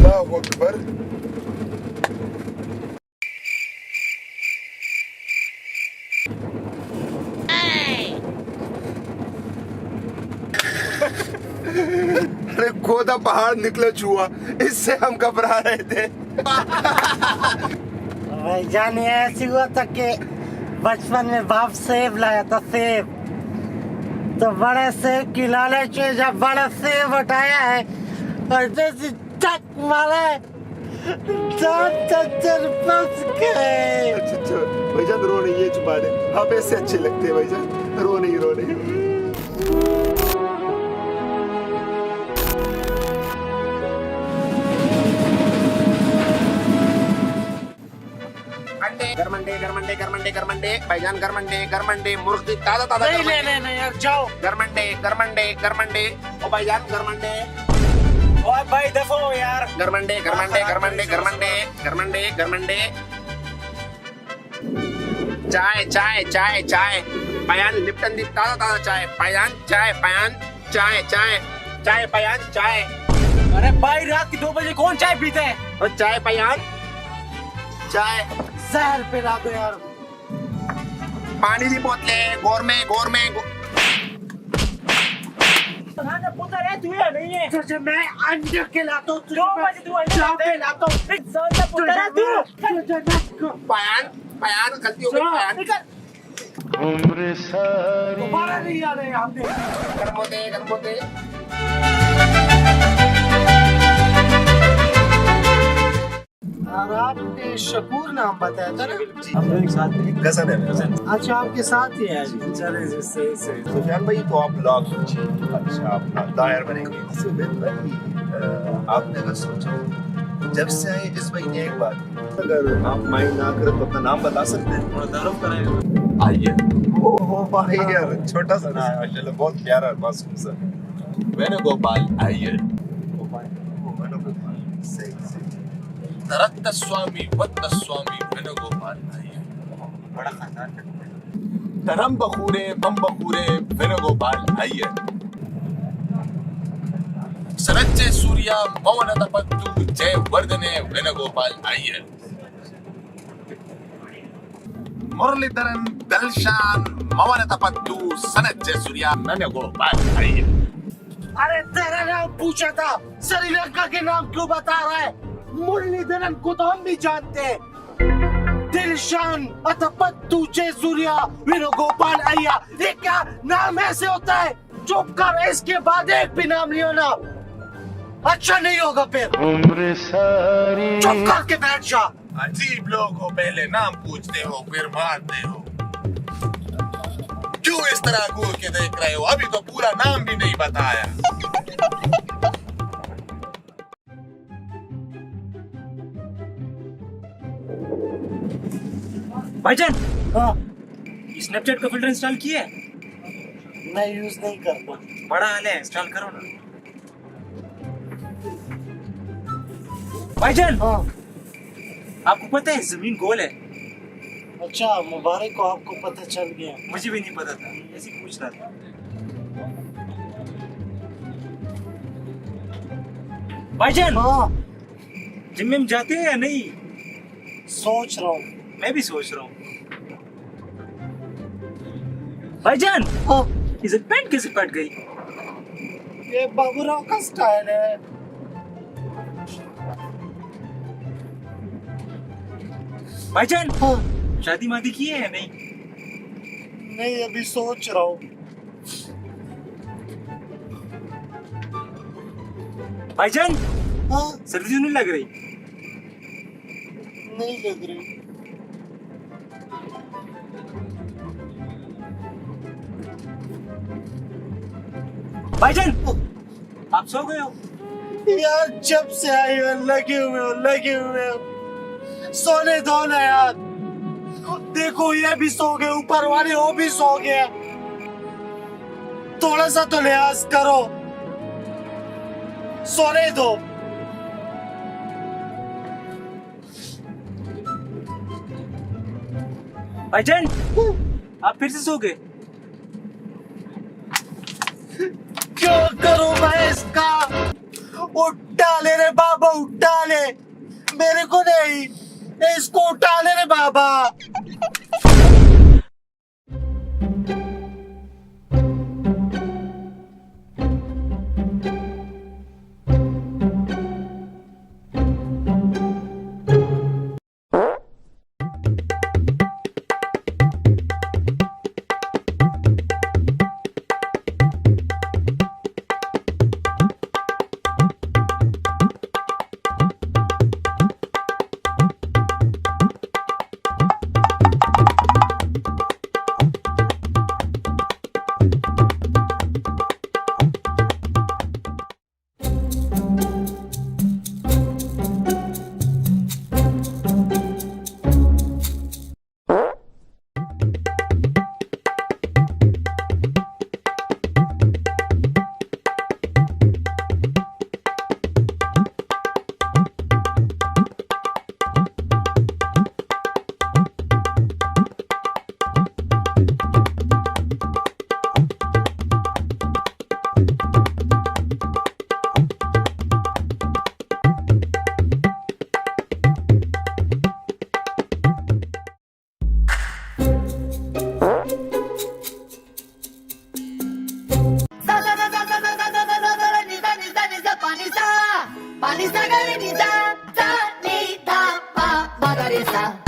अल्लाह अकबर। अरे खोदा पहाड़ निकले चूहा, इससे हम घबरा रहे थे। जाने ऐसी हुआ था कि बचपन में बाप सेब लाया था, सेब। तो बड़े सेब की लालच में जब बड़ा सेब उठाया है और जैसे चक मारा है, दांत अंदर फंस गए। अच्छा भाईजान, रो नहीं है, छुपा दे। आप ऐसे अच्छे लगते हैं भाईजान, रो नहीं रो नहीं। गरमंडे भाईजान, गरमंडे मुर्गी ताजा नहीं यार, जाओ। गरमंडे ओ भाईजान, गरमंडे ओए भाई देखो यार, गरमंडे चाय पयान लिप्टन दी ताजा चाय पयान, चाय पयान चाय। अरे भाई रात के 2 बजे कौन चाय पीते हैं? और चाय पयान चाय। जहर पिला दो यार। पानी की बोतले गोरमे पुत्र है तू या नहीं है? तुझे मैं अंडे खिलाता हूँ, 2 बजे तू अंडे खिलाता हूँ। पुत्र है तू। पयान गलती हो गई पयान। उम्र सारी दोबारा नहीं आ रहे यहाँ पे। गर्म होते और आपने शकूर नाम बताया था ना? हम लोग एक साथ हैं, कज़न है मेरा। अच्छा, आपके साथ ही है जी। चले जी, सही। सुफियान भाई, तो आप लॉ कीजिए, अच्छा अपना दायर बनेंगे। इससे बेहतर भाई आपने अगर सोचो, जब से आए इस महीने एक बात, अगर आप माइंड ना करें तो अपना नाम बता सकते हैं? थोड़ा तारुफ कराएं। आइए। ओह भाई यार, छोटा सा नाम है माशाल्लाह, बहुत प्यारा मासूम सा। वेणुगोपाल अय्यर। वेणुगोपाल, सही। रत्न स्वामी वत्न स्वामी वेणुगोपाल अय्यर। बड़ा खानदान है। धर्म बखूरे बम बखूरे वेणुगोपाल अय्यर। सरच्चे सूर्या मौन तपत्तु जय वर्धने वेणुगोपाल अय्यर। मुरलीधरन दलशान मवन तपत्तु सनच्चे सूर्या वेणुगोपाल अय्यर। अरे तेरा नाम पूछा था, श्रीलंका के नाम क्यों बता रहा है? मुरलीधरन को तो हम भी जानते हैं। दिलशान अतपत्तु जयसूर्या वेणुगोपाल अय्यर, ये क्या नाम ऐसे होता है? चुप कर, इसके बाद एक भी नाम लियो ना, अच्छा नहीं होगा फिर। उम्र सारी चुप करके बैठ जा। अजीब लोग हो, पहले नाम पूछते हो फिर मारते हो। क्यों इस तरह घूर के देख रहे हो? अभी तो पूरा नाम भी नहीं बताया। भाईजान, हाँ, स्नैपचैट का फिल्टर इंस्टॉल किया है? मैं यूज नहीं करता। बड़ा हाल है, इंस्टॉल करो ना। भाईजान, हाँ, आपको पता है जमीन गोल है? अच्छा मुबारक को, आपको पता चल गया। मुझे भी नहीं पता था, ऐसे ही पूछ रहा था। भाईजान, हाँ, जिम में जाते हैं या नहीं? सोच रहा हूँ। मैं भी सोच रहा हूँ। भाईजान, हाँ, इसे पैंट कैसे फट गई? ये बाबूराव का स्टाइल है। भाईजान, हाँ, शादी मादी की है या नहीं? नहीं, अभी सोच रहा हूँ। भाईजान, हाँ, सर्दी नहीं लग रही? नहीं लग रही। भाईजान, आप सो गए हो? यार जब से आई हो लगे हुए हो। सोने दो ना यार। देखो ये भी सो गए, ऊपर वाले वो भी सो गए। थोड़ा सा तो लिहाज करो, सोने दो। भाईजान, आप फिर से सो गए? क्यों करूं मैं इसका? उठा ले रे बाबा, उठा ले, मेरे को नहीं, इसको उठा ले रे बाबा। Panisa, gare, nisa, sa, ni, ta, pa, ba, gare, sa.